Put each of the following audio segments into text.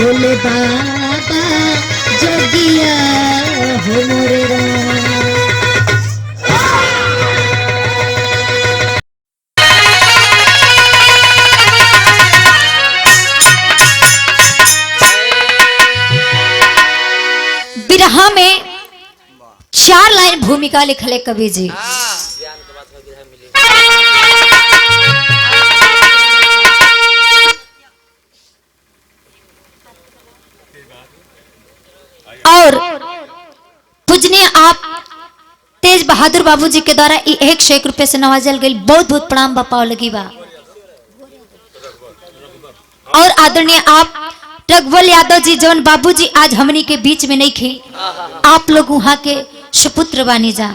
भोले बाबा जोगिया हो मोरे राम। बिरहा में 4 लाइन भूमिका लिखले कवि जी। और पूजनीय आप तेज बहादुर बाबू जी के द्वारा 101 रुपए से नवाजल गई। बहुत बहुत प्रणाम बापा लगी बा। और आदरणीय आप रघुवल यादव जी जवन बाबू जी आज हमनी के बीच में नहीं थे, आप लोग वहां के सुपुत्र बानी जा।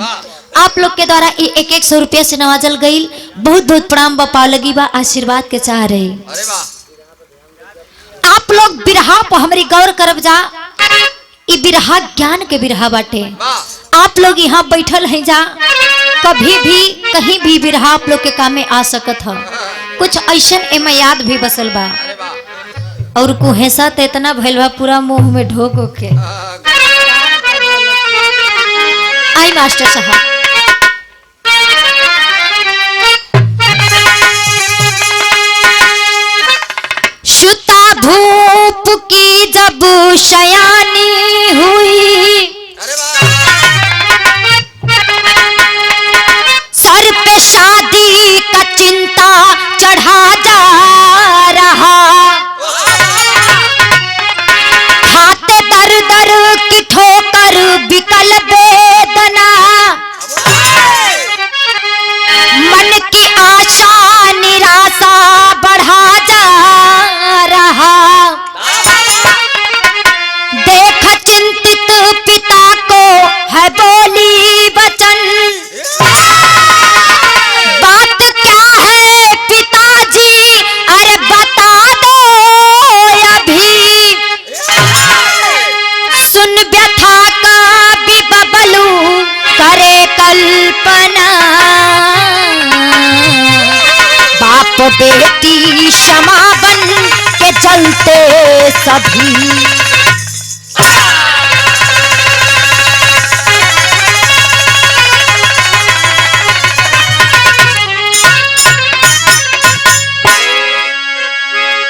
आप लोग के द्वारा 101 रुपया से नवाजल गई। बहुत बहुत प्रणाम बापा लगी बा। आशीर्वाद के चाह रहे आप लोग बिरहा पर हमारी गौर करब जा। ई बिरहा ज्ञान के बिरहा बाटे। आप लोग यहाँ बैठल हैं जा, कभी भी कहीं भी बिरहा आप लोग के काम में आ सकत है। कुछ ऐसा एम याद भी बसल बा और कुहेसा तो इतना भइल बा पूरा मुंह में ढोक के। आई मास्टर साहब सुता धूप की जब शयानी हुई, सर पे शादी का चिंता चढ़ा जा रहा, खाते दर दर की ठोकर बिकल वेदना, मन की आशा निराशा बढ़ा जा रहा, देख चिंतित पिता को है बोली वचन, बात क्या है पिताजी अरे बता दो अभी, सुन व्यथा का भी बबलू करे कल्पना, बाप बेटी क्षमा बन के चलते सभी,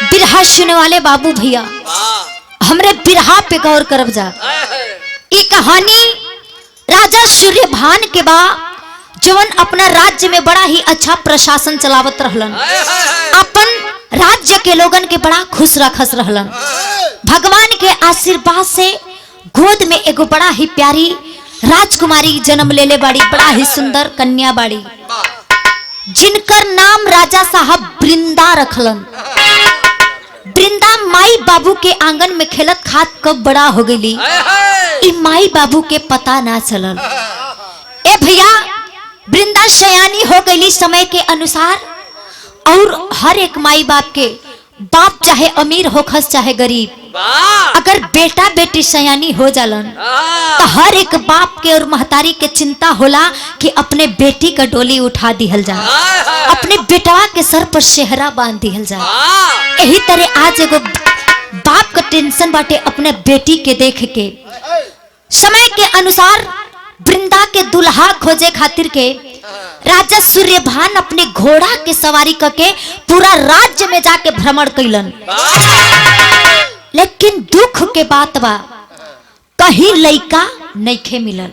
बिरहा सुनने वाले बाबू भैया हमरे बिरहा पे गौर करब जा। ये कहानी राजा सूर्यभान के बा जवन अपना राज्य में बड़ा ही अच्छा प्रशासन चलावत रहलन। अपन राज्य के लोगन के बड़ा खुश रखस रहलन। भगवान के आशीर्वाद से गोद में एगो बड़ा ही प्यारी राजकुमारी जन्म लेले बाड़ी। बड़ा ही सुंदर कन्या बाड़ी जिनकर नाम राजा साहब वृंदा रखलन। वृंदा माई बाबू के आंगन में खेलत खात कब बड़ा हो गई, ई माई बाबू के पता ना चलल। ए भैया वृंदा शयानी हो गई समय के अनुसार। और हर एक माई बाप के बाप चाहे अमीर होखस चाहे गरीब, अगर बेटा बेटी सयानी हो जालन तो हर एक बाप के और महतारी के चिंता होला कि अपने बेटी का डोली उठा दिहल जा, अपने बेटवा के सर पर सेहरा बांध दिहल जा। यही तरह आज एगो बाप का टेंशन बाटे अपने बेटी के देख के। समय के अनुसार वृंदा के दुल्हा खोजे खातिर के राजा सूर्यभान अपने घोड़ा के सवारी करके पूरा राज्य में जाके भ्रमण कैलन। लेकिन दुख के बात बा कहीं लइका नइखे मिलल।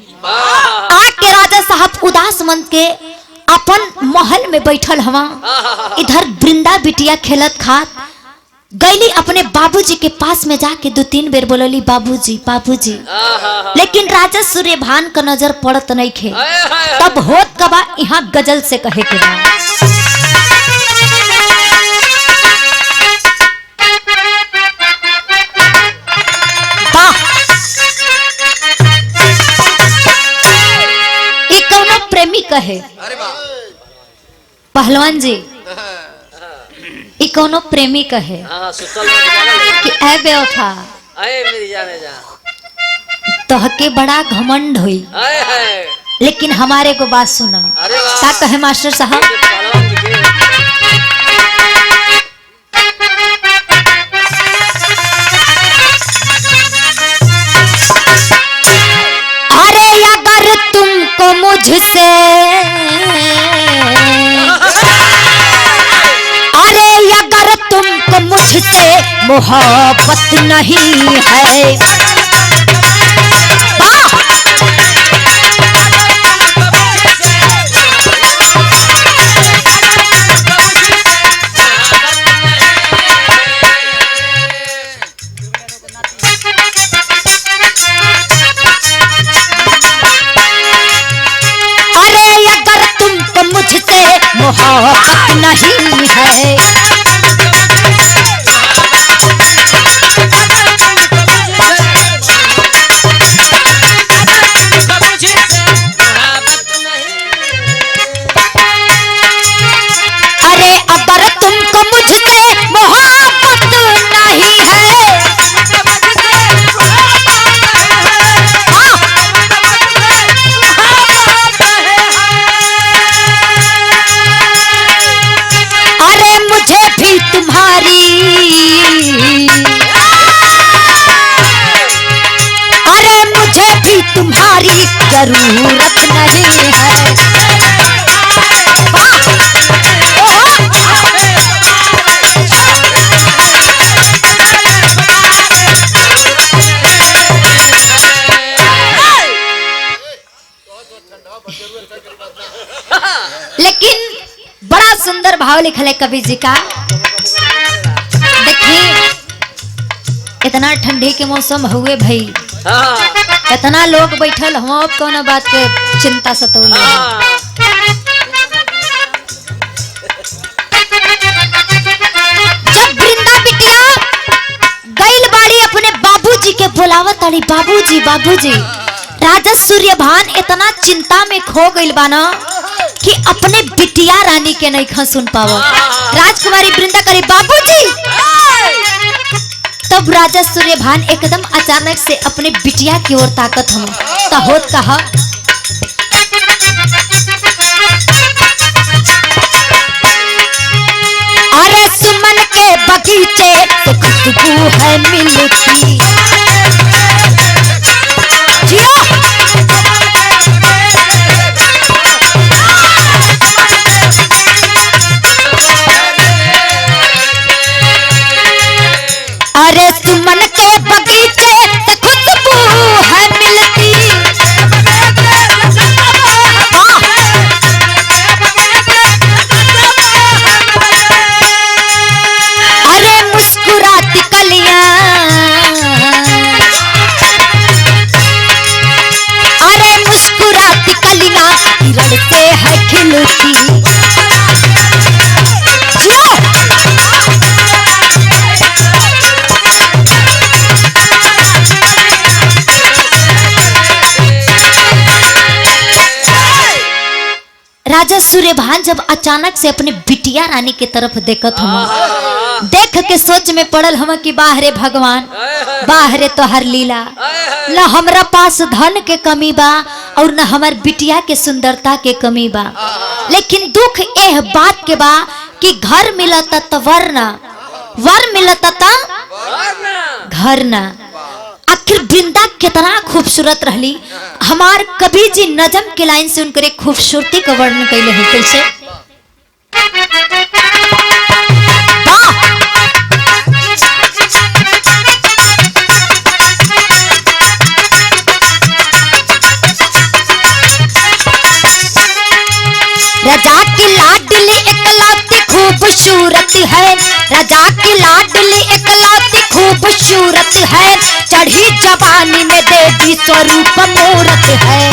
आके राजा साहब उदास मन के अपन महल में बैठल हवा। इधर वृंदा बिटिया खेलत खात गईली अपने बाबूजी के पास में जाके 2-3 बेर बोलली बाबूजी बाबूजी, लेकिन राजा सूर्यभान का नजर पड़त नहीं खे। तब होत कबा यहाँ गजल से कहे के बा। ई कौनो प्रेमी कहे पहलवान जी, ई कौनो प्रेमी कहे कि ऐ बेवफा तोहके बड़ा घमंड हुई, लेकिन हमारे को बात सुना। क्या कहे मास्टर साहब? मुझसे, अरे अगर तुमको मुझसे मोहब्बत नहीं है, मुझसे मोहब्बत नहीं है, अरे अगर तुमको मुझसे मोहब्बत नहीं है, अरे मुझे भी तुम्हारी, अरे मुझे भी तुम्हारी जरूरत नहीं है। लेकिन बड़ा सुंदर भाव लिखल है कवि जी का। देखिए इतना ठंडी के मौसम हुए भाई, इतना लोग बैठल, हम अब कौन बात के चिंता सतौल। जब वृंदा बिटिया गइल बाड़ी अपने बाबूजी के बुलावत ताड़ी, बाबूजी बाबूजी, राजा सूर्यभान इतना चिंता में खो गइल बा ना कि अपने बिटिया रानी के नहीं खा सुन पावो। राजकुमारी वृंदा करी बाबूजी, तब राजा सूर्यभान एकदम अचानक से अपने बिटिया की ओर ताकत हम होत कहा, अरे सुमन के बगीचे से खुशबू है मिलती, अरे सुमन के बगीचे से खुशबू है मिलती, अरे मुस्कुराती कलियां, अरे मुस्कुराती कलियां किरण से है खिलती। राजा सूर्यभान जब अचानक से अपने बिटिया रानी की तरफ देखत हम, देख के सोच में पड़ल हम कि बाहरे भगवान, बाहरे तोहर लीला, न हमरा पास धन के कमी बा और न हमार बिटिया के सुंदरता के कमी बा, लेकिन दुख एह बात के बा कि घर मिलता तो वर ना, वर मिलता तो घर ना। आखिर वृंदा कितना खूबसूरत रहली। हमार कवि जी नजम के लाइन से उनकर खूबसूरती का वर्णन कैले हैं कैसे, राजा की लाडली इकलौती खूबसूरत है, राजा की लाडली इकलौती खूबसूरत है, चढ़ी जवानी में देवी स्वरूप मूरत है।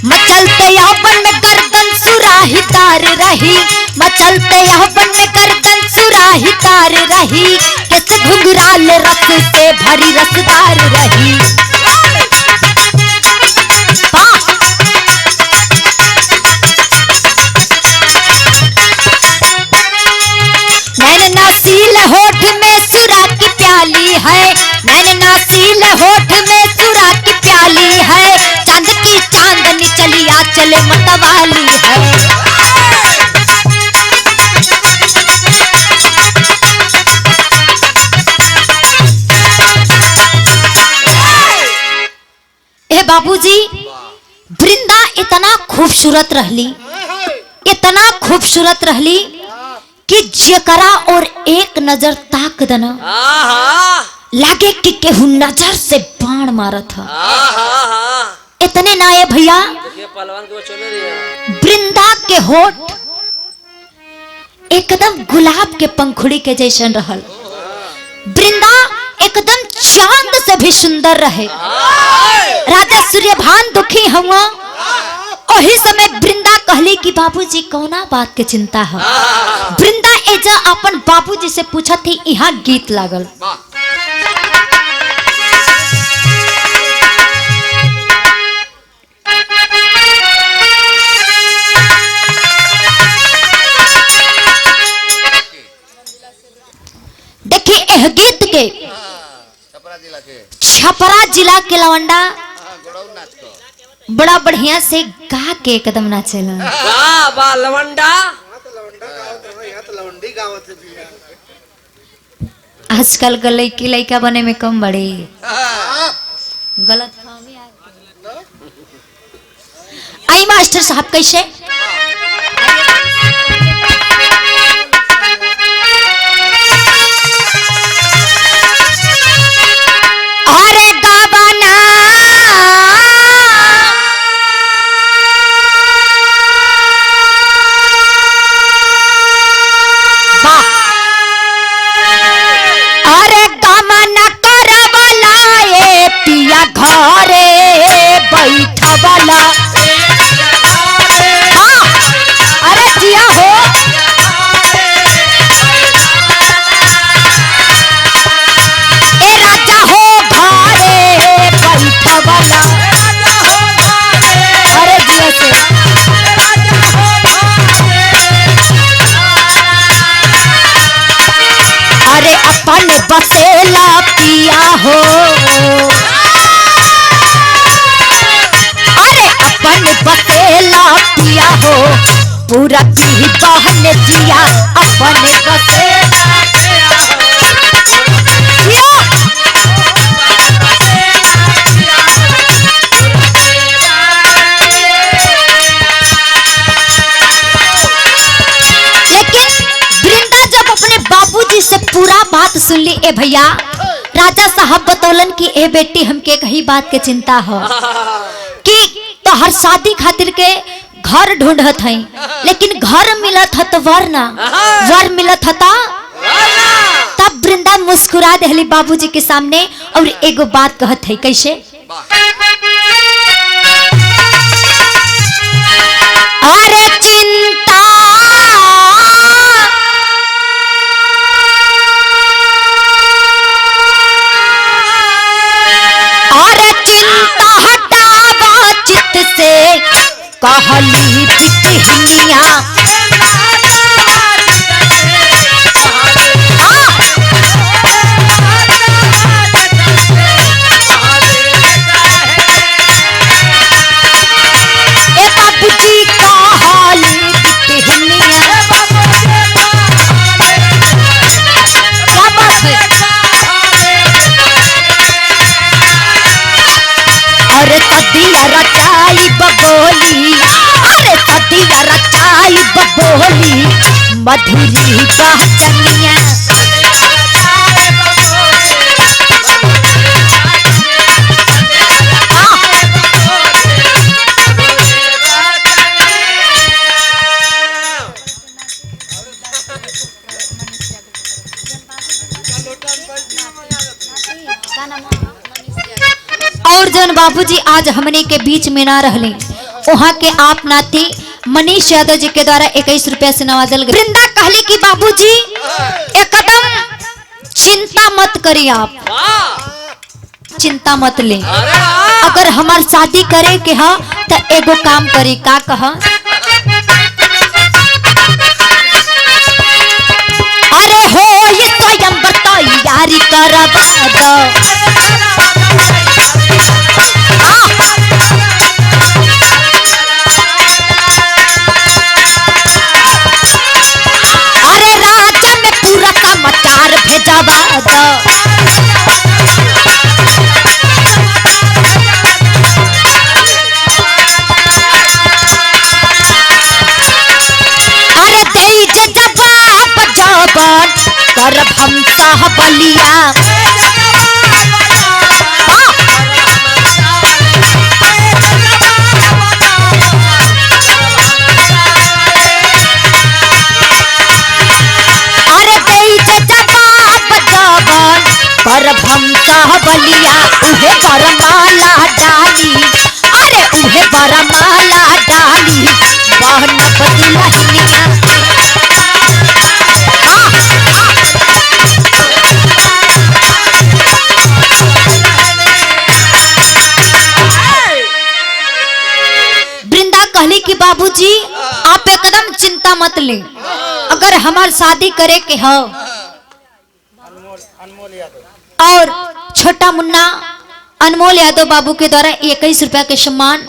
मचलते यौवन में गर्दन सुराही तार रही, मचलते यौवन में गर्दन सुराही तार रही, किस घुंघराल रस से भरी रसदार रही। नैन नासील होठ में सुरा की प्याली है, नैन नासील होठ में सुरा की प्याली है, चांद की चांदनी चलिया चले मतवाली है। बाबूजी वृंदा इतना खूबसूरत रहली कि जेकरा और एक नजर ताक देना लागे कि केहू नजर से बाण मारत है। इतने ना है भैया, वृंदा के होठ एकदम गुलाब के पंखुड़ी के जैसन रहल। वृंदा एकदम चांद से भी सुंदर रहे। राजा सूर्यभान दुखी हुआ। वही समय वृंदा कहली कि बाबूजी कौना बात के चिंता है। वृंदा एजा अपन बाबूजी से पूछा थी, यहाँ गीत लागल। देखिए यह गीत के छपरा जिला के लवंडा बड़ा बढ़िया से गा के एकदम नाचेला। आजकल के लड़की लड़का बने में कम बड़े गलत आई। मास्टर साहब कैसे अरे गाबना अरे गमन करवला ए पिया घरे बैठवला। हाँ अरे जिया हो ए राजा हो घरे बैठवला। अरे जिया से अरे अपन बसेला पिया हो। अरे अपन बसेला पिया हो पूरा की बहन जिया अपन बसेला जिया। लेकिन वृंदा जब अपने बाबूजी से पूरा बात सुन ली ए भैया, राजा साहब बतौलन कि ए बेटी हमके कही बात के चिंता हो कि तो हर शादी खातिर के घर ढूंढत है, लेकिन घर मिलत है तो वर ना वर मिलत है। तब वृंदा मुस्कुरा देली बाबूजी के सामने और एगो बात कहत है। कैसे अरे चिंता हटावा चित्त से कहली पिटनिया। ए बाबूजी कहली पिटनिया। क्या बात है। अरे सदिया रचाई बबोली, अरे सदिया रचाई बबोली मधुरी बहचनिया। और जन बाबूजी आज हमने के बीच में ना रहले, वहाँ के आप नाती मनीष यादव जी के द्वारा 21 रुपया से नवाजल गए। वृंदा कहली कि बाबूजी एकदम चिंता मत करिए, आप चिंता मत ले। अगर हमार शादी करे के हा तो एगो काम करी। का कहा अरे हो ये स्वयं बताई यारी करवा दो। अरे राजा में पूरा समाचार भेजवा दो। बलिया। अरे देई जे जवाब जवान करभम कह बलिया उहे बरमाला डाली। अरे उहे बरमाला डाली बहन बदलहिया। वृंदा कहली कि बाबूजी आप एकदम चिंता मत ले, अगर हमार शादी करे के हो और छोटा मुन्ना अनमोल यादव बाबू के द्वारा 21 रुपया के सम्मान,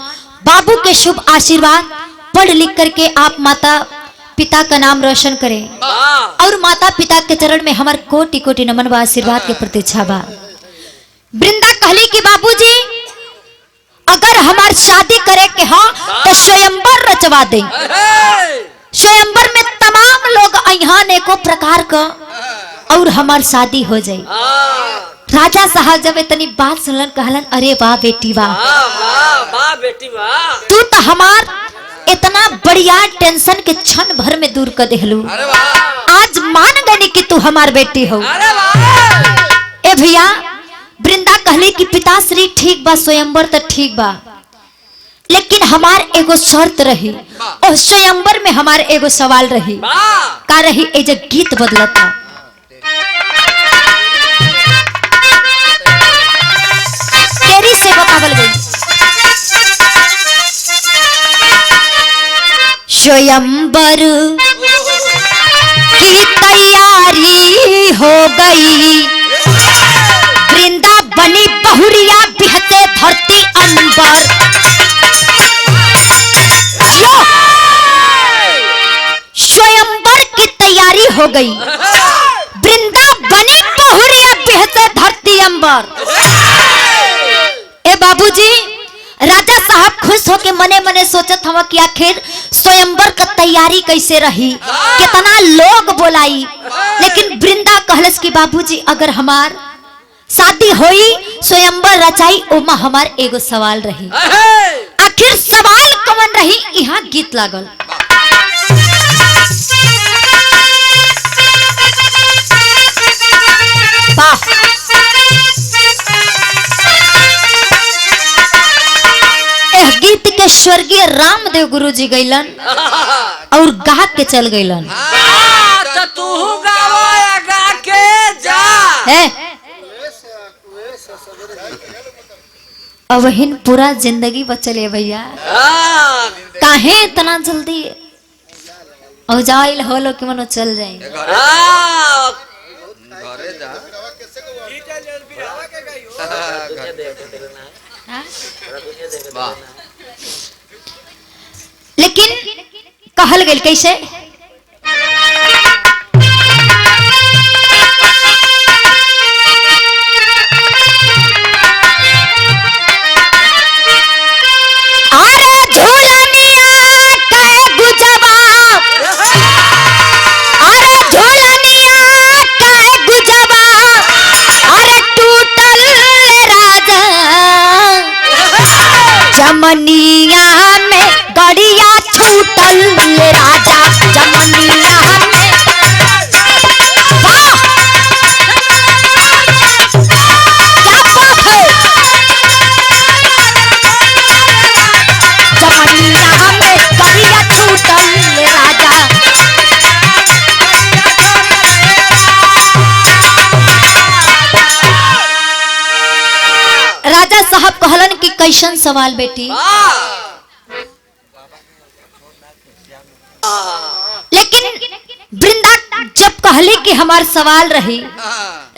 बाबू के शुभ आशीर्वाद, पढ़ लिख करके आप माता पिता का नाम रोशन करें और माता पिता के चरण में हमार कोटि कोटि नमन व आशीर्वाद के प्रतीक्षा बा। वृंदा कहली कि बाबूजी अगर हमार शादी करे के हो तो स्वयंवर रचवा दे। स्वयंवर में तमाम लोग यहाँ एको प्रकार का और हमार शादी हो जाए। राजा साहब जब इतनी बात सुनलन कहलन अरे वाह बेटी वाह, वाह बेटी वाह, तू तो हमार इतना बढ़िया टेंशन के क्षण भर में दूर कर देहलू। आज मान गई कि तू हमार बेटी हो। ए भैया वृंदा कहली कि पिताश्री ठीक बा, स्वयंवर तो ठीक बा, लेकिन हमार एगो शर्त रही और स्वयंवर में हमार एगो सवाल रही। का रही? ए जो गीत बदलता तेरी से बतावल गई। स्वयंवर की तैयारी हो गई, वृंदा बनी बहुरिया बिहते धरती अंबर। स्वयंवर की तैयारी हो गई, वृंदा बनी बहुरिया बिहते धरती अंबर। ए बाबूजी राजा साहब खुश होके मने मने सोचत हवा कि आखिर स्वयंवर का तैयारी कैसे रही, कितना लोग बोलाई। लेकिन वृंदा कहलस कि बाबूजी अगर हमार शादी होई स्वयंवर रचाई ओमा हमार एगो सवाल रही। आखिर सवाल कौन रही? यहाँ गीत लागल। गीत के स्वर्गीय रामदेव गुरु जी गईलन और गा के चल गईलन। तो तू गावो या गा के जा है अब हिन पूरा जिंदगी बचले भैया, काहे इतना जल्दी और जाइल होलो कि मनो चल जाए। लेकिन कहल गई कैसे? जमनिया में गड़िया छूटल राजा, जमनिया में वाह क्या बात है। जमनिया में गड़िया छूटल राजा। राजा साहब कहलन कि कैसन सवाल बेटी? लेकिन वृंदा जब कहली कि हमार सवाल रही,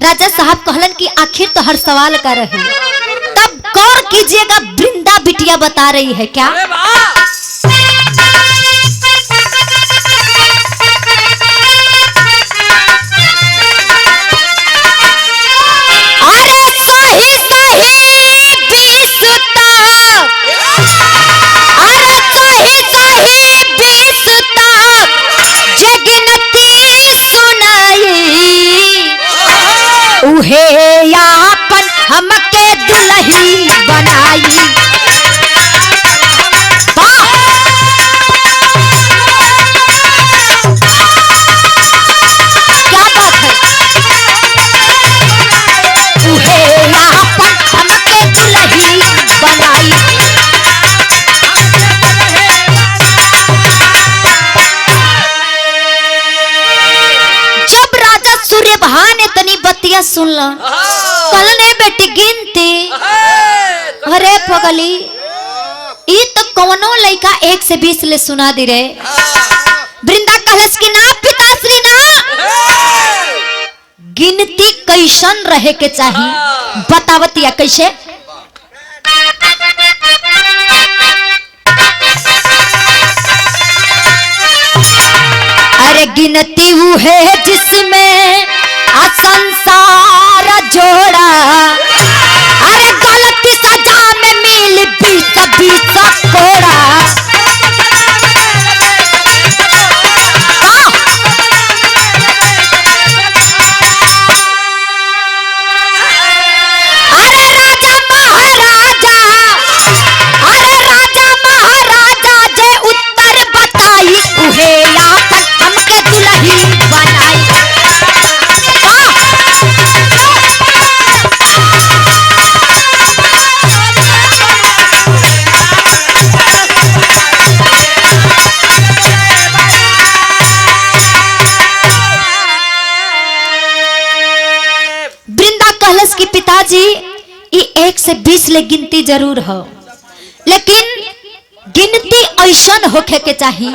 राजा साहब कहलन कि आखिर तो हर सवाल का रही। तब गौर कीजिएगा वृंदा बिटिया बता रही है क्या? अरे सही सही बीसता, अरे सही सही बीसता जगनती सुनाई, उहे यापन हमके दुल्ही बनाई। क्या बात है, उहे यापन हमके दुल्ही बनाई। जब राजा सूर्यभान इतनी बतिया सुनलन, कहलन बेटी गिनती, अरे पगली ई तो कौनो लड़का 1 से 20 ले सुना दी रे। वृंदा कहलस कि ना पिताश्री ना, गिनती कैसन रहे के चाहिए बतावतिया कैसे। अरे गिनती वो है जिसमें संसार जोड़ा, अरे गलती सजा में मिल 20 कोड़ा। अरे राजा महाराजा, अरे राजा महाराजा जे उत्तर बताई, उहे यापन हमके दुल्ही बनाई। वृंदा कहलस कि पिताजी ये 1 से 20 ले गिनती जरूर हो, लेकिन गिनती ऐसन होखे के चाहिए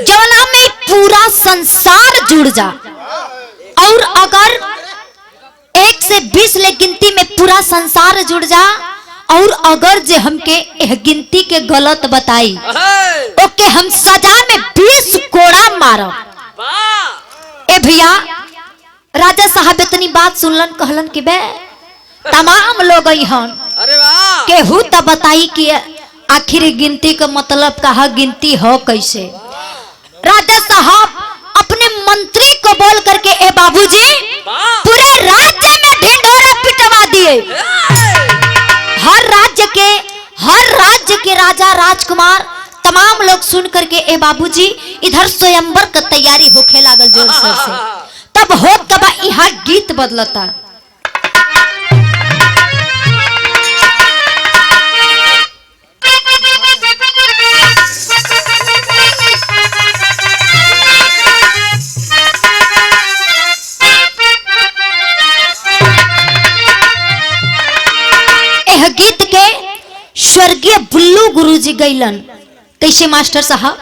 जवना में पूरा संसार जुड़ जा। और अगर 1 से 20 ले गिनती में पूरा संसार जुड़ जा, और अगर जे हमके यह गिनती के गलत बताई, ओके हम सजा में 20 कोड़ा मारब। ए भैया राजा साहब इतनी बात सुनलन, कहलन कि बे तमाम लोग हन, केहू तो बताई कि आखिर गिनती का मतलब कहा, गिनती हो कैसे। राजा साहब अपने मंत्री को बोल करके ए बाबूजी पूरे राज्य में ढिंढोरा पिटवा दिए। हर राज्य के राजा राजकुमार तमाम लोग सुन करके ए बाबूजी इधर स्वयंवर का तैयारी होखे लागल जोर शोर से। तब हो कबा यहाँ गीत बदलता। यह गीत के स्वर्गीय बुल्लू गुरुजी गैलन। कैसे मास्टर साहब?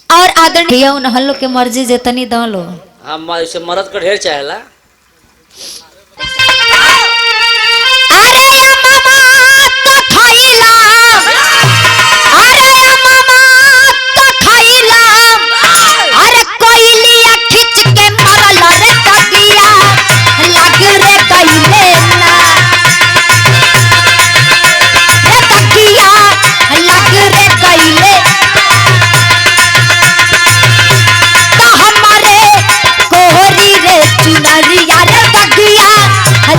और आदरणीय उन्हन लोग के मर्जी जेतनी द लो। हम इसे मरद का ढेर चाहेला। अरे मामा तो खाइला, अरे मामा तो खाइला, अरे कोयलिया खींच के मरल रे तकिया, लग रे गइले ना रे तकिया, लग रे गइले चुनरिया रे बगिया,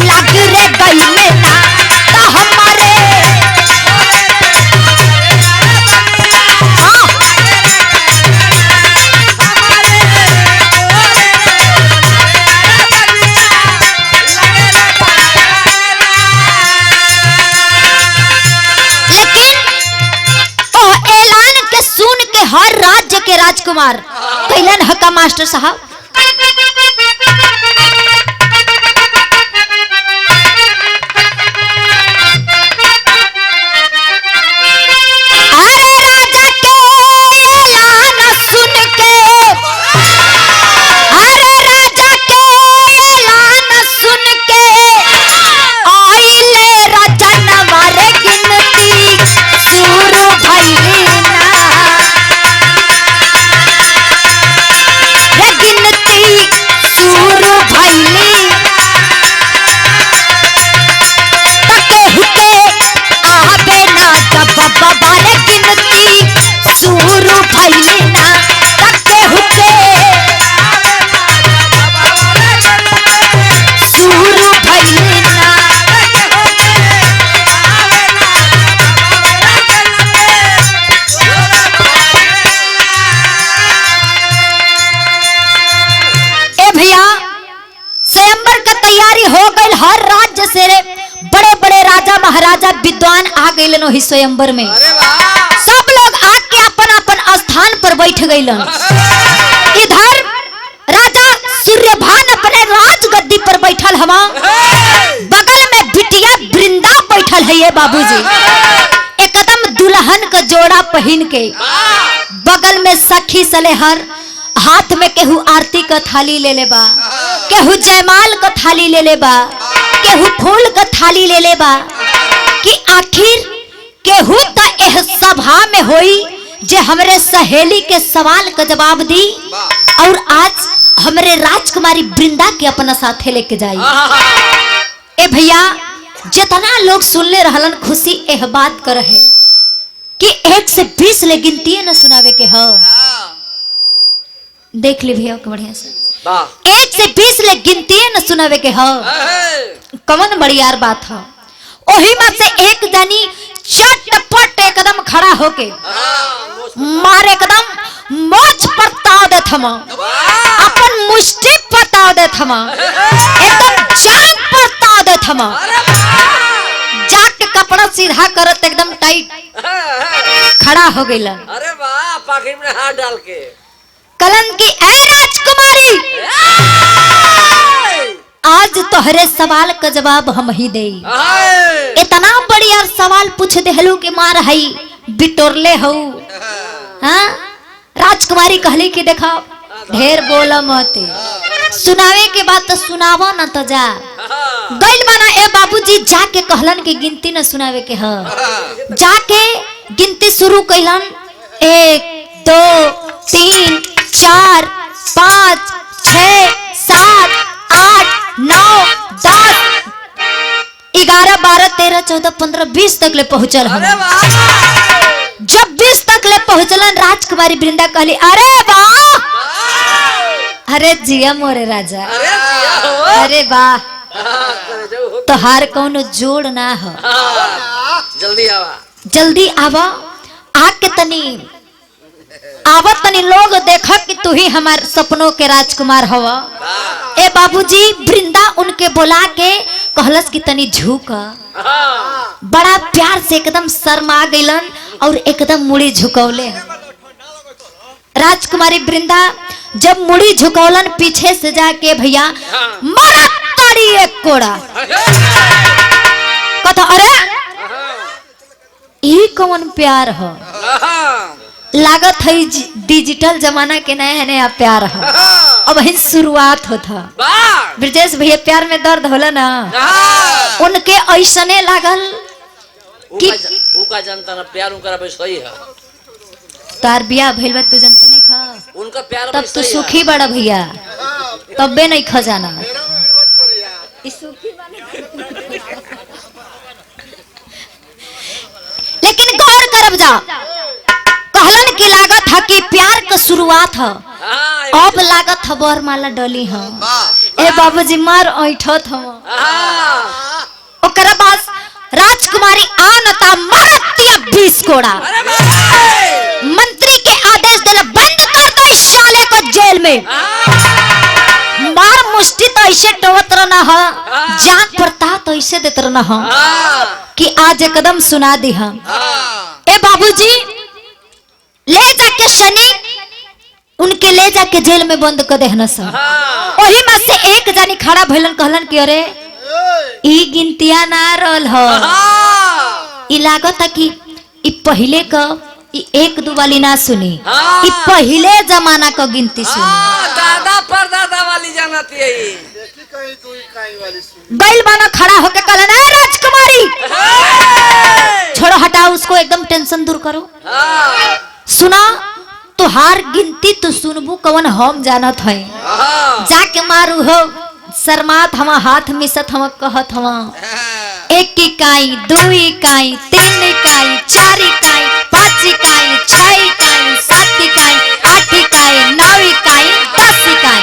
लग रे गइले ना तो हमारे। लेकिन ओ ऐलान के सुन के हर राज्य के राजकुमार कैलन हका मास्टर साहब। से बड़े बड़े राजा महाराजा विद्वान आ गए नो स्वयंवर में। अरे वाह सब लोग आके अपन अपन स्थान पर बैठ गए। इधर राजा सूर्यभान अपने राजगद्दी पर बैठल हवा, बगल में बिटिया वृंदा बैठल है ये बाबूजी, एकदम दुल्हन का जोड़ा पहन के। बगल में सखी सलेहर, हाथ में केहू आरती का थाली ले ले बा, केहू जयमाल का थाली ले ले बा, केहू फूल का थाली ले ले बा। कि आखिर केहू तो एह सभा में होई जे हमरे सहेली के सवाल का जवाब दी और आज हमरे राजकुमारी वृंदा के अपना साथे लेके जाई। ए भैया जितना लोग सुनले रहलन खुशी एह बात कर है कि 1 से 20 ले गिनती न सुनावे के ह। देख ली भैया के बढ़िया से 1 से 20 ले गिनती न सुनावे के ह। कौन बढ़ियार बात है। ओही में से एक जानी चटपट एकदम खड़ा होके मार एकदम मोच पर ताव दे थमा, अपन मुष्टि पर ताव दे थमा, एकदम जांग पर ताव दे थमा, जाके कपड़ा सीधा करत एकदम टाइट खड़ा हो गई। अरे वाह पाखिर में हाथ डाल के कलन की ए राजकुमारी, आज तोहरे सवाल का जवाब हम ही दे। इतना बढ़िया सवाल पूछ देहलू के मार हई बिटोरले हो। हाँ राजकुमारी कहली कि देखा ढेर बोला मत, सुनावे के बाद तो सुनावा न तो जा। गइल बना ए बाबूजी जाके कहलन कि गिनती न सुनावे के ह। जाके गिनती शुरू कैलन 1 2 3 4 5 6 7 8 9 10 11 12 13 14 15 20 तक ले पहुंचल हम। जब 20 तक ले पहुंचलन राजकुमारी वृंदा कहली अरे वाह, अरे जिया मोरे राजा, अरे वाह तोहार कौनो जोड़ ना हो। जल्दी आवा आके तनी आवत तनी लोग देखा कि तू ही हमार सपनों के राजकुमार हवा। ए बाबूजी वृंदा उनके बुला के कहलस कि तनी झुक। बड़ा प्यार से एकदम शर्मा गइलन और एकदम मुड़ी झुकौले। राजकुमारी वृंदा जब मुड़ी झुकौलन पीछे से जाके भैया मारा ताड़ी एक कोड़ा। कथा अरे ई कौन प्यार हो, लागत है डिजिटल जमाना के नया नया प्यार है। अब ही शुरुआत होता। ब्रजेश भैया प्यार में दर्द होला ना, उनके ऐसने लागल कि उनका जानता ना प्यार उनका सही है। तार बिया भइल तू जानते नहीं खा, उनका प्यार तब तू सुखी बड़ा भैया, तब्बे नहीं खजाना। लेकिन गौर करब जा, कहलन की लागत है कि प्यार का शुरुआत है, अब लागत है बरमाला डली है। ए बाबूजी मार ऐठत हम। ओकरा बाद राजकुमारी आनता मारतिया 20 कोड़ा। मंत्री के आदेश देले बंद कर दो इस साले को जेल में। मार मुष्टि तो ऐसे टोवत रहना है, जान पड़ता तो ऐसे देत रहना है कि आज एकदम सुना दी हम। ए बाबूजी ले जाके शनि उनके ले जाके जेल में बंद कर देहना सा। वही में से एक जानी खड़ा भइलन कहलन कि अरे ई गिनतिया ना रहल हो, ई लागत है कि ई पहले का ई 1 2 वाली ना सुनी, ई पहले जमाना का गिनती सुनी। दादा परदादा वाली जानती है। बैल बाना खड़ा होके कहलन ए राजकुमारी छोड़ो हटाओ उसको, एकदम टेंशन दूर करो। सुना तुहार गिनती तो सुनबू कवन हम जानत है। जाके मारू हो शर्मात हम हाथ मिसत हम कहत हम 1 इकाई 2 इकाई 3 इकाई 4 इकाई 5 इकाई 6 इकाई 7 इकाई 8 इकाई 9 इकाई 10 इकाई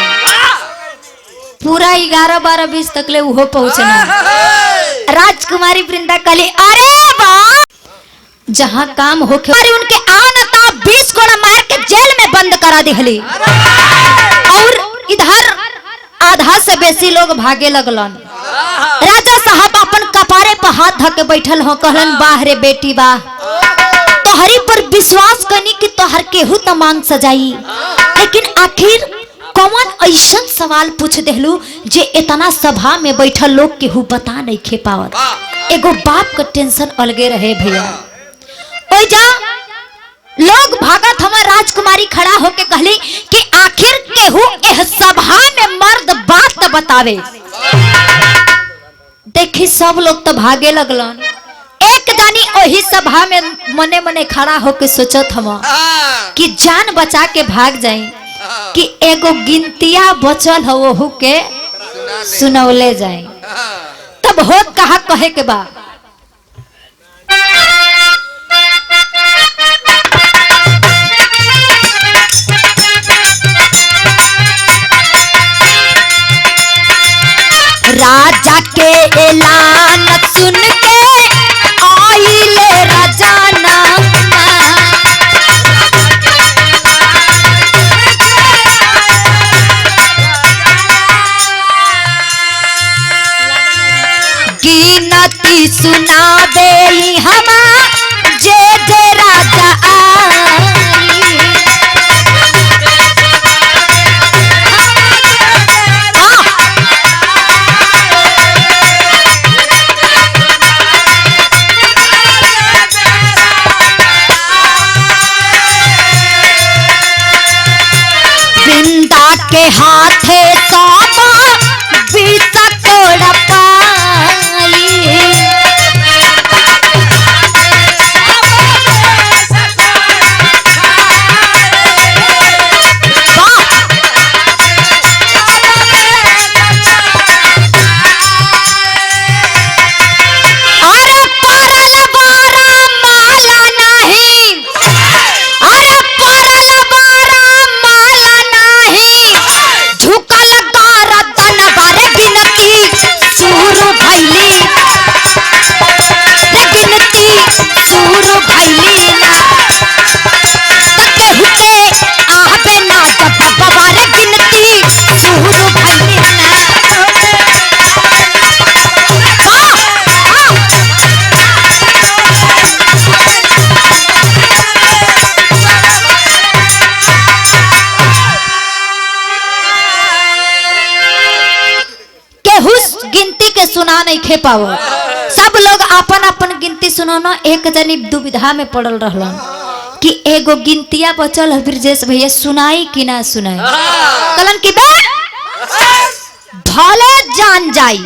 पूरा 11 12 20 तक ले उहो पहुंचना। राजकुमारी वृंदा कहली अरे वाह, जहाँ काम होके उनके आनता 20 कोड़ा मार के जेल में बंद करा दिहली। और इधर आधा से बेसी लोग भागे लगलन। राजा साहब हाथ धके बैठल हो, कहलन वाह रे बेटी वाह, तोहरी पर विश्वास करनी कि तोहर केहू तो मांग सजाई, लेकिन आखिर कौन ऐसा सवाल पूछ देहलू जे इतना सभा में बैठल लोग केहू बता नहीं खे पावत। एगो बाप का टेंशन अलगे रहे भैया। ओई जा लोग भागत हमार राजकुमारी खड़ा होके कहली कि आखिर केहू एह सभा में मर्द बात बतावे। देखी सब लोग तो भागे लगलन, एक जानी वही सभा में मने मने खड़ा होके सोचत हम कि जान बचा के भाग जाई कि एगो गिनतिया बचल हो वहू के सुनौले जाए। तब होत कहा कहे के बा, राजा के ऐलान सुन के आइले राजाना, गिनती सुनावे हम जे जे राजा वृंदा के हाथे सामा बीता तोड़ पाई, अरे परल बारा माला नहीं, अरे परल बारा माला नहीं, झुकल गरदन बारे गिनती शुरू भइली, रे गिनती शुरू भइली ना, केहू के आवे ना जब बारे गिनती शुरू भइली ना। केहू गिनती के सुना नहीं खे पाओ, सब लोग अपन अपन गिनती सुनाना। एक जनी दुविधा में पड़ल रहलन कि एगो गिनतिया बचल है ब्रजेश भैया, सुनाई कि ना सुनाई। कलन की बे भले जान जाई,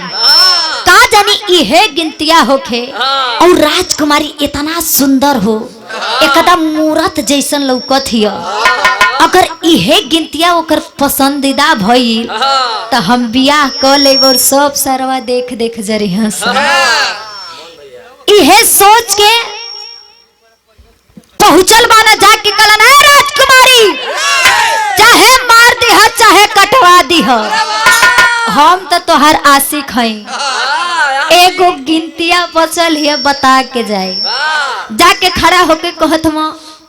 का जानी इहे गिनतिया होखे और राजकुमारी इतना सुंदर हो, एकदम मूरत जैसन लौकत हिया, अगर इहे गिनतिया ओकर पसंदीदा भइल तो हम बियाह कर लेब और सब सरवा देख देख जरी हंस। इहे सोच के पहुंचल बाना जाके कलन है राजकुमारी, चाहे मार दिह चाहे कटवा दिह, हम तो तोहर आशिक हई, एगो गिनतिया बचल है बता के जाए। जाके खड़ा होके कहत हम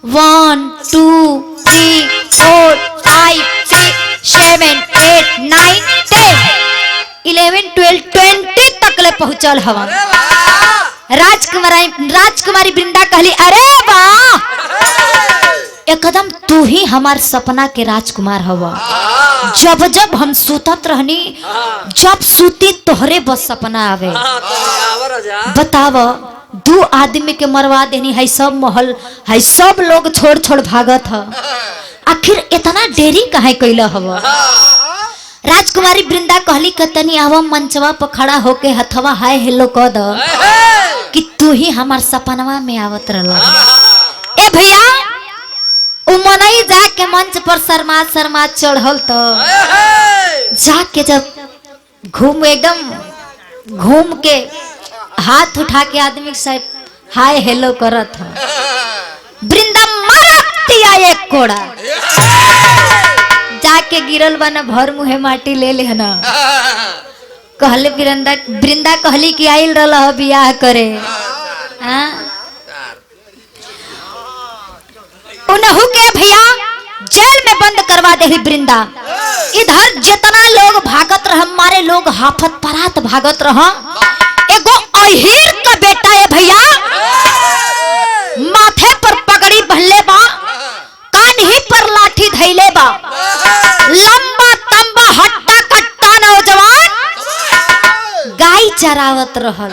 1 2 3 4 5 6 7 8 9 10 11 12 20 तक ले पहुंचल हवा। राजकुमारी वृंदा कहली अरे वाह, एकदम तू ही हमार सपना के राजकुमार हवा। जब जब हम सुतत रहनी, जब सुती तोहरे बस सपना आवे। बताव 2 आदमी के मरवा देनी है, सब महल है, सब लोग छोड़ छोड़ भागत है, आखिर इतना देरी काहे कैला हवा। राजकुमारी वृंदा कहली कतनी आवा मंचवा पर खड़ा होके हथवा हाय हेलो कह द कि तू ही हमार सपनवा में आवत रहला। ए भैया उमनई जाके मंच पर शर्मा शर्मा चढ़ल तो जाके जब घूम के हाथ उठा के आदमी से हाय हेलो करत है, वृंदा मारतिया एक कोड़ा जाके गिरल बना, भर मुहे माटी ले ले ना। कहले वृंदा कहली कि आइल रहला बियाह करे। उन्हू के भैया जेल में बंद करवा दे वृंदा। इधर जितना लोग भागत रह, हमारे लोग हाफत परात भागत रह। एगो अहिर का चरावत रहल।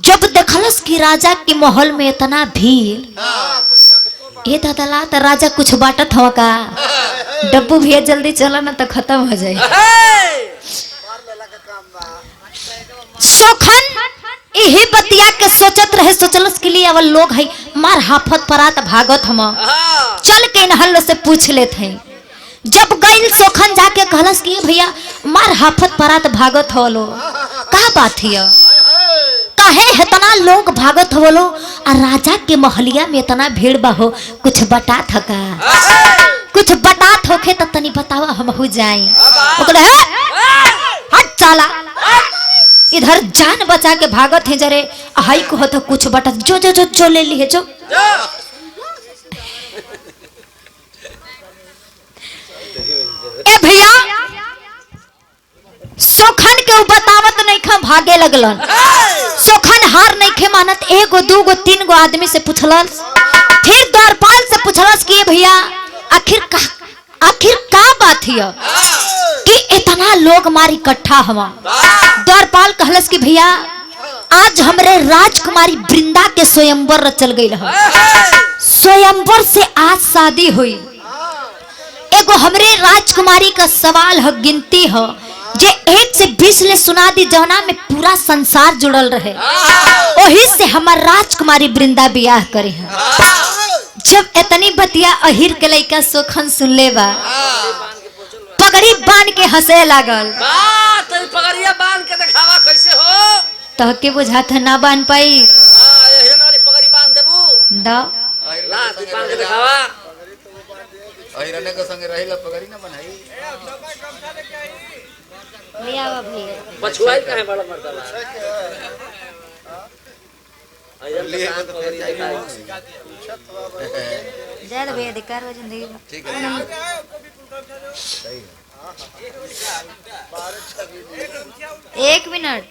जब देखलस कि राजा के महल में इतना भीड़, ये दादा तो राजा कुछ बाटत हो का, डब्बू भैया जल्दी चला ना तो खत्म हो जाए। सोखन यही बतिया के सोचत रहे, सोचलस के लिए अवल लोग है मार हाफत परात भागत हम, चल के नहल से पूछ लेते हैं। जब गई सोखन जाके कहलस कि भैया मार हाफत परात भागत हो लो, का बात है, काहे इतना लोग भागत हो लो, और राजा के महलिया में इतना भीड़ बहो, कुछ बता थका, कुछ बता थोके तो तनी बतावा हम हो जाए। हट चला, इधर जान बचा के भागत है जरे, हाई को तो कुछ बता, जो जो जो जो ले ली है जो। ए भैया सोखन के बतावत नहीं खा, भागे लगलन। सोखन हार नहीं खे मानत, एगो दूगो तीन गो आदमी से पूछलस, फिर द्वारपाल से पूछलस कि भैया आखिर का बात है कि इतना लोग मार इकट्ठा हवा। द्वारपाल कहलस कि भैया आज हमरे राजकुमारी वृंदा के स्वयंवर रचल गई है, स्वयंवर से आज शादी हुई। एगो हमरे राजकुमारी का सवाल है, गिनती है जे 1 से 20 ले सुना दी, जौना में पूरा संसार जुड़ल रहे, वही से हमार राजकुमारी वृंदा बियाह करे है। जब इतनी बतिया अहिर के लइका सोखन सुन ले बा, पगड़ी बांध के हंसे लागल। पगड़िया बांध के दिखावा कैसे हो, तो के बुझात ना बांध पाई, यही वाली पगड़ी बांध देबू दा ना, तू बांध के दिखावा। अहिरने के संगे रहिला पगड़ी ना बनाई, ले आवा भैया, पछुआई काहे बड़ा मर्दवा, ले तो पगड़ी दिखाई। ज्यादा भैया दिकार हो जिंदगी में। ठीक है, सही है। 1 मिनट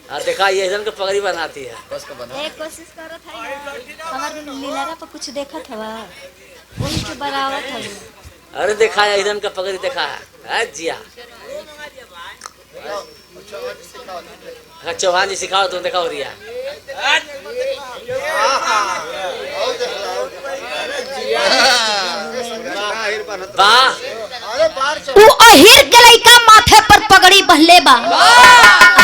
हां देखा ये जन के पगड़ी बनाती है, बस का बना एक कोशिश करत है, हमारे लीलारा पर कुछ देखत हवा, वही के बरावत हवे। अरे देखा है इधर का पगड़ी देखा है जिया, चौहान जी सिखाओ तुम देखा हो रिया। वो अहिर के लइका माथे पर पगड़ी बहले बा,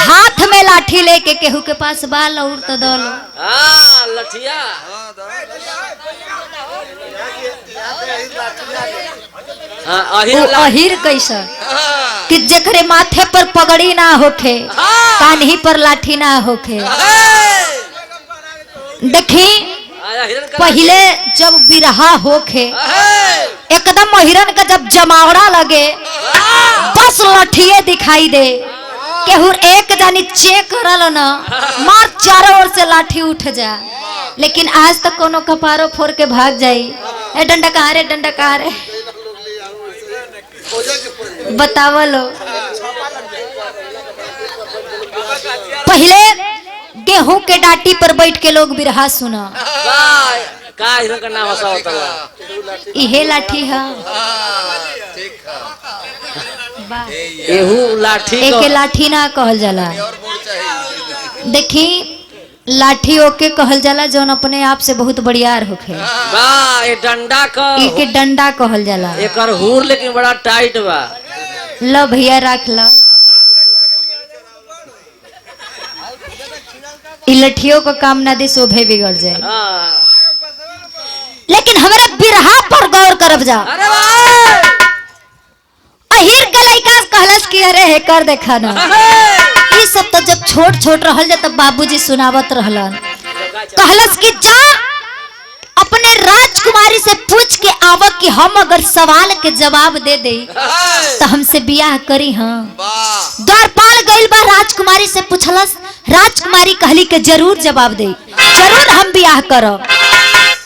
हाथ में लाठी लेके केहू के पास बाल और तो दलो। हाँ लठिया, अहिर कैसा कि जखरे माथे पर पगड़ी ना होखे, कान्ही पर लाठी ना होखे। देखी पहले जब बिरहा होखे एकदम हिरन का जब जमावड़ा लगे, बस लठिए दिखाई दे, केहू एक जानी चेक करल ना, मार चारों ओर से लाठी उठ जा। लेकिन आज तक कोनो कपारो फोड़ के भाग जाई, ए डंडा कहाँ रे, डंडा कहाँ रे, बतावलो। पहले गेहूं के डाटी पर बैठ के लोग बिरहा सुना, का इधर का नाम हसा होता है, इहे लाठी है, ठीक है, एहू लाठी एके लाठी ना कहल जाला। और बोल चाहिए। देखी लाठी ओके कहल जाला जौन अपने आप से बहुत बड़ियार होखे, बा ये डंडा का, एके डंडा कहल जाला। एकर हुर लेकिन बड़ा टाइट बा। लो भैया रख लो, लठियों को काम ना दे शोभे बिगड़ जाए। लेकिन हमारे बिरहा पर गौर करब जा। अरे वाह, अहिर के लइका कहलस कि अरे हे कर देखा ना, ई सब तो जब छोट छोट रहल जा तब बाबूजी सुनावत रहलन। कहलस कि जा अपने राजकुमारी से पूछ के आवा कि हम अगर सवाल के जवाब दे दे तो हमसे बियाह करी। हाँ, द्वारपाल गइल बा, राजकुमारी से पूछलस, राजकुमारी कहली के जरूर जवाब दे, जरूर हम बियाह करब।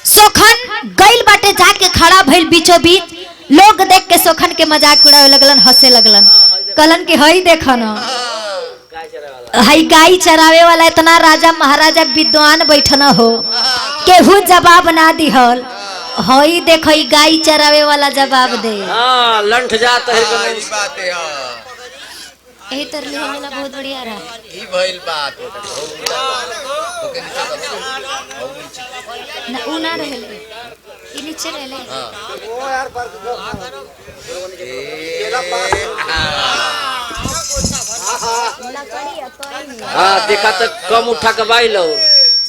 सोखन गइल बाटे, जाके खड़ा भइल बीचों बीच, लोग देख के सोखन के मजाक उड़ावे लगलन, हंसे लगलन, कहलन कि हई देखो ना, हई गाय चरावे वाला इतना राजा महाराजा विद्वान बैठना हो, केहू जवाब ना दिहल, हई देखो गाय चरावे वाला जवाब दे। हाँ लंठ जाता है, बात है। यही तर लिहला बहुत बढ़िया रहा। ई भइल बात ओके नीचे कर और नीचे ना ऊ ना रहले ई नीचे रहले। हां वो यार पर हाँ देखा तो कम उठा के बाई लो।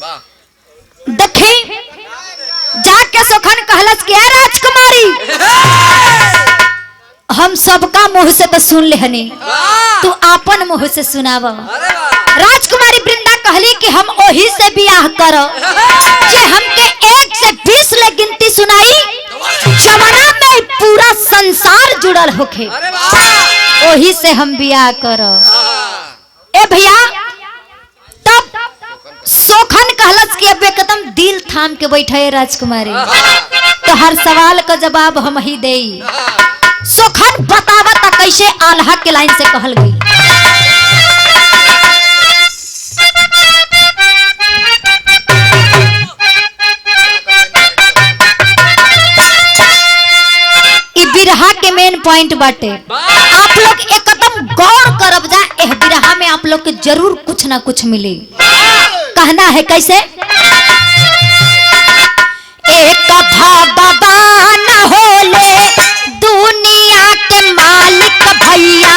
वाह देखी जाके सोखन कहलस कि राजकुमारी हम सबका मुंह से तो सुन लेहनी, तू आपन मुंह से सुनाव। अरे वाह राजकुमारी वृंदा कहली कि हम ओही से बियाह करो जे हमके 1 से 20 ले गिनती सुनाई, जमाना में पूरा संसार जुड़ल होखे, अरे वाह ओही से हम बियाह करो। ए भैया तब सोखन कहलस कि अब एकदम दिल थाम के बैठे राजकुमारी, तो हर सवाल का जवाब हम ही देई। सोखन बतावता कैसे आल्हा के लाइन से कहल गई। ई बिरहा के मेन पॉइंट बाटे, आप लोग एकदम गौर करब जा, एह बिरहा में आप लोग के जरूर कुछ ना कुछ मिली। कहना है कैसे, एक भगवान होले दुनिया के मालिक भैया,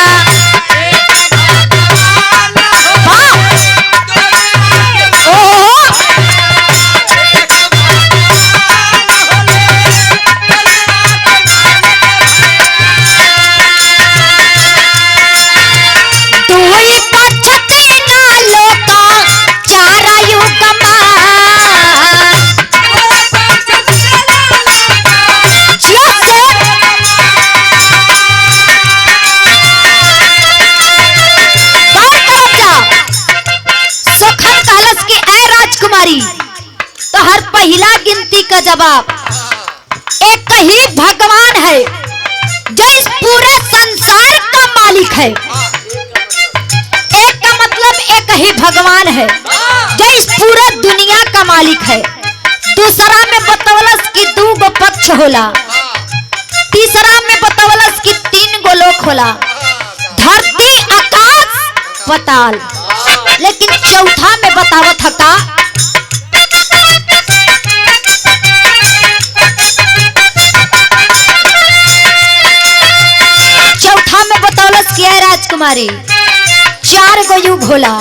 तो हर पहला गिनती का जवाब एक ही भगवान है जो इस पूरे संसार का मालिक है। एक का मतलब एक ही भगवान है जो इस पूरे दुनिया का मालिक है। दूसरा में बतौलस की 2 गो पक्ष होला, तीसरा में बतौलस की 3 गो लोक होला, धरती आकाश पताल। लेकिन चौथा में बतावत हका किया राजकुमारी 4 गो युग होला,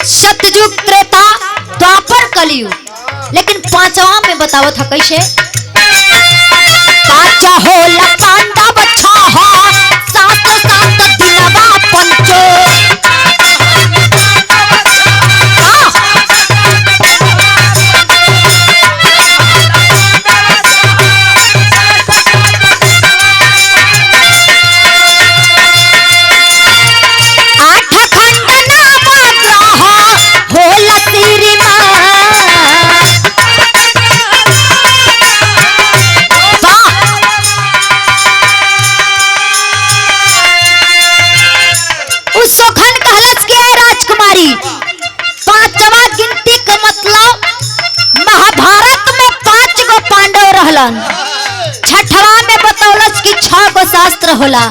सतयुग त्रेता द्वापर कलयुग। लेकिन 5वां में बतावत है कैसे, पांचा होला पांडव छह, 7 दिनवा पंचो। पांचवा गिनती का मतलब महाभारत में 5 गो पांडव रहलन। छठवा में बतौलस की 6 गो शास्त्र होला,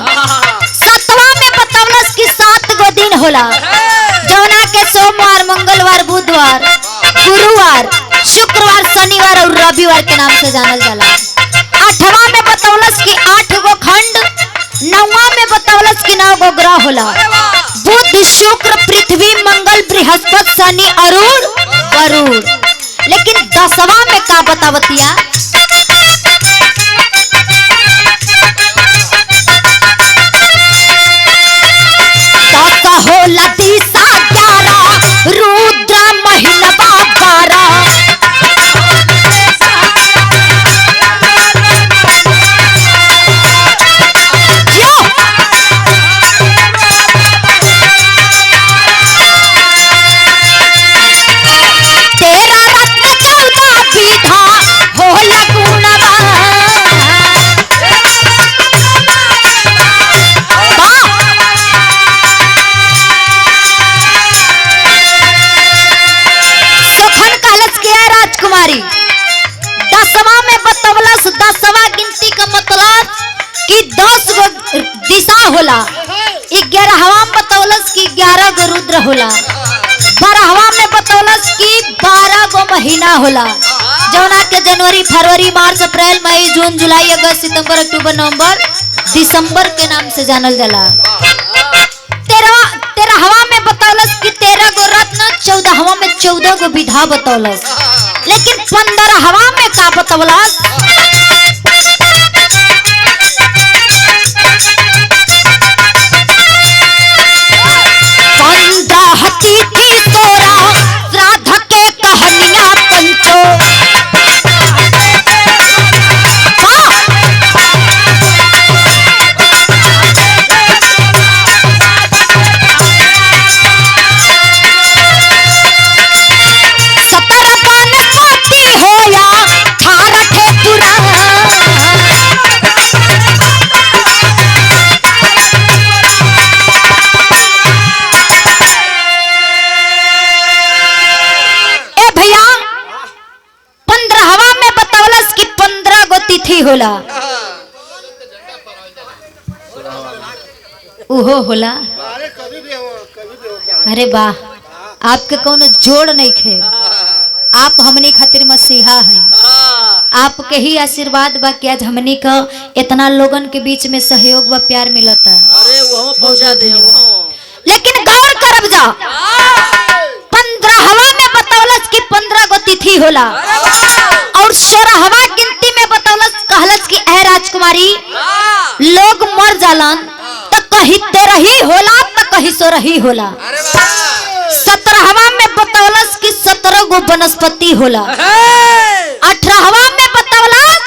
7वां में बतौलस की 7 गो दिन होला, जौना के सोमवार, मंगलवार, बुधवार, गुरुवार, शुक्रवार, शनिवार और रविवार के नाम से जानल जाला। 8वां में बतौलस की 8 गो खंड, 9वां में बतौलस की 9 गो ग्रह होला, बुध, शुक्र, पृथ्वी, मंगल, बृहस्पति, शनि, अरुण, वरुण। लेकिन 10वां में का बतावतिया, होला दिशा 11, रुद्र महीनवा 12। राजकुमारी 10वां में बतौलस, 10वां गिनती का मतलब कि 10 गो दिशा होला, 11वां में बतौलस कि 11 गो रुद्र होला, 12वां में बतौलस कि 12 गो महीना होला, जौना के जनवरी फरवरी मार्च अप्रैल मई जून जुलाई अगस्त सितंबर अक्टूबर नवंबर दिसंबर के नाम से जानल जाला। 13वां में बतौलस कि 13 गो रत्न, 14वां में 14 गो विधा बतौलस। लेकिन 15वां में का बतौलस? 15 तिथि 16 श्राद्ध के कहानियां पंचो। होला उहो होला। अरे वाह, आपके कौनो जोड़ नहीं खे, आप हमनी खातिर मसीहा हैं। आपके ही आशीर्वाद बा कि आज हमनी का इतना लोगन के बीच में सहयोग व प्यार मिलता है। अरे वो पहुंचा दे। लेकिन गौर करब जा, 15वां में बतौलस कि 15 गो तिथि होला और 16वां गिनती में बतौलस कहलस कि ऐ राजकुमारी, लोग मर जालन तो कहीं 13 ही होला तो कहीं 16 ही होला। 17वां में बतौलस कि 17 गो वनस्पति होला। 18वां में बतौलस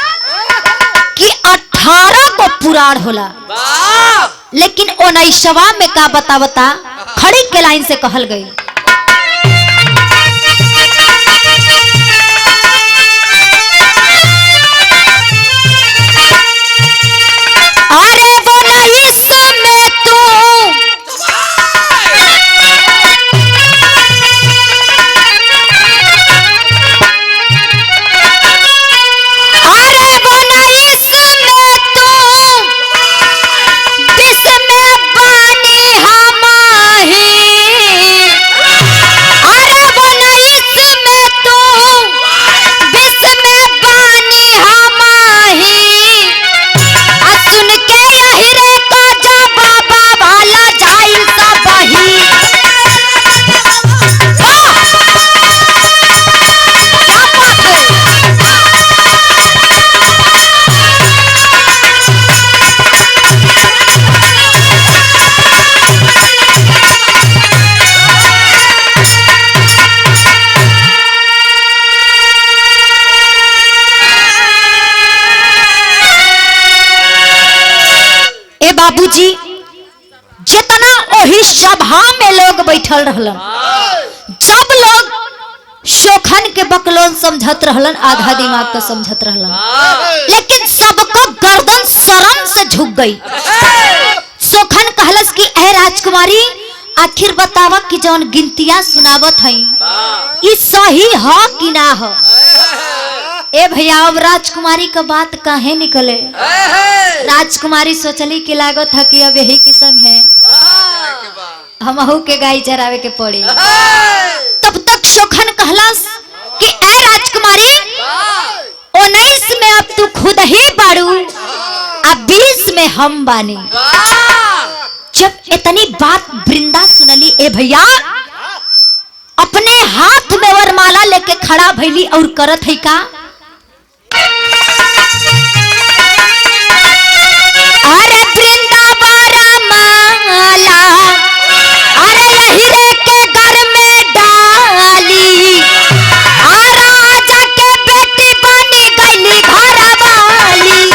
कि 18 गो पुराण होला। लेकिन 19वां में का बतावता, खड़ी के लाइन से कहल गई। अरे वो 19 में तू बाबूजी जितना वही सभा में लोग बैठल रहलन, जब लोग शोखन के बकलोन समझत रहलन, आधा दिमाग का समझत रहलन, लेकिन सबको गर्दन शर्म से झुक गई। शोखन कहलस कि ऐ राजकुमारी, आखिर बतावा कि जौन गिनतियां सुनावत हई ई सही ह कि ना ह? ए भैया, अब राजकुमारी का बात काहे निकले? राजकुमारी सोचली कि लागत है कि अब यही के संग है हमहू के गाय चरावे के पड़ी। तब तक शोखन कहलस कि ऐ राजकुमारी, 19 में अब तू खुद ही बाड़ू, अब 20 में हम बानी। जब इतनी बात वृंदा सुनली, ए भैया अपने हाथ में वरमाला लेके खड़ा भइली और करत है का, अरे वृंदावन माला, अरे यही रे के घर में डाली, राजा के बेटी बनी गईली घर वाली।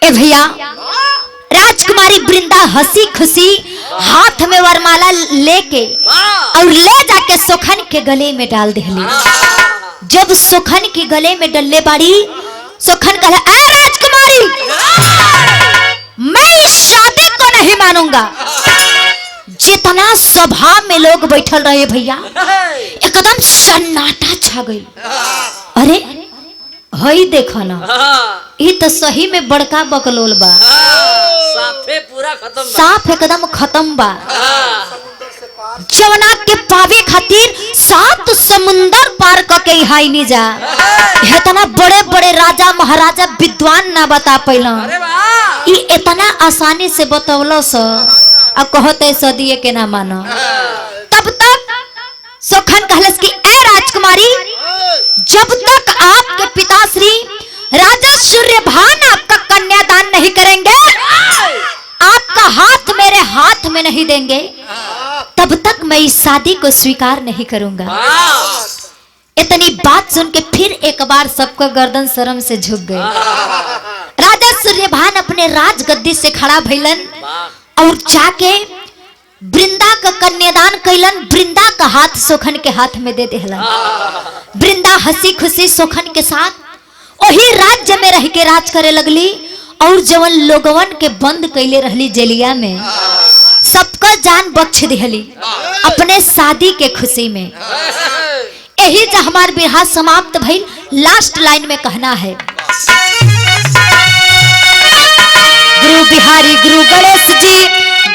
ए भैया, राजकुमारी वृंदा हंसी खुशी हाथ में वरमाला लेके और ले जाके सुखन के गले में डाल दिली। जब सुखन के गले में डलने बाड़ी, सुखन कहा, ए राजकुमारी, मैं इस शादी को नहीं मानूंगा। जितना सभा में लोग बैठल रहे भैया, एकदम सन्नाटा छा गई। अरे हई देखो ना, ये तो सही में बड़का बकलोल बा, साफे पूरा खत्म बा। साफ एकदम खत्म बा। जवना के पावे खातिर 7 समुंदर पार करके हाई नहीं जा। इतना बड़े बड़े राजा महाराजा विद्वान ना बता पैला, अरे वाह, ये इतना आसानी से बतौलो स अब कहते सदिए के ना मानो। तब तक सुखन कहलस कि ए राजकुमारी, जब तक आपके पिताश्री राजा सूर्यभान आपका कन्यादान नहीं करेंगे, आपका हाथ मेरे हाथ में नहीं देंगे, तब तक मैं इस शादी को स्वीकार नहीं करूंगा। इतनी बात सुन के फिर एक बार सबको गर्दन शर्म से झुक गए। राजा सूर्यभान अपने राजगद्दी से खड़ा भइलन और जाके वृंदा का कन्यादान कैलन। वृंदा का हाथ सुखन के हाथ में दे देहलन। वृंदा हंसी खुशी सुखन के साथ वही राज्य में रह के राज करे लगली और जवन लोगवन के बंद कैले रहली जेलिया में, सबका जान बख्श दिहली अपने शादी के खुशी में। यही जो हमार बिरहा समाप्त भइल। लास्ट लाइन में कहना है, गुरु बिहारी गुरु गणेश जी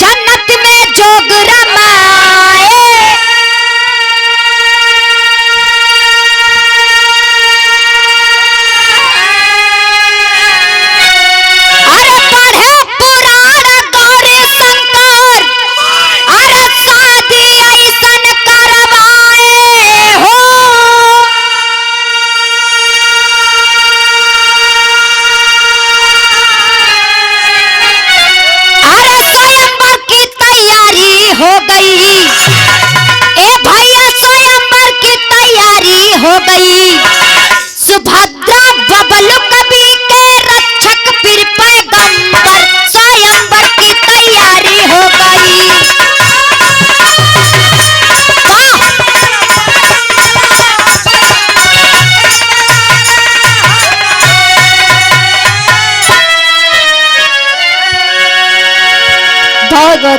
जन्नत में जोग रमाए, अरे पढ़े पुराण गौरी शंकर, अरे शादी ऐसन करवाए हो। अरे स्वयंवर की तैयारी हो गई, ए भैया स्वयंवर की तैयारी हो गई। सुभद्रा बबलू कवि के रक्षक फिर पैगंबर, स्वयंवर की तैयारी हो गई। वाह! बहुत बहुत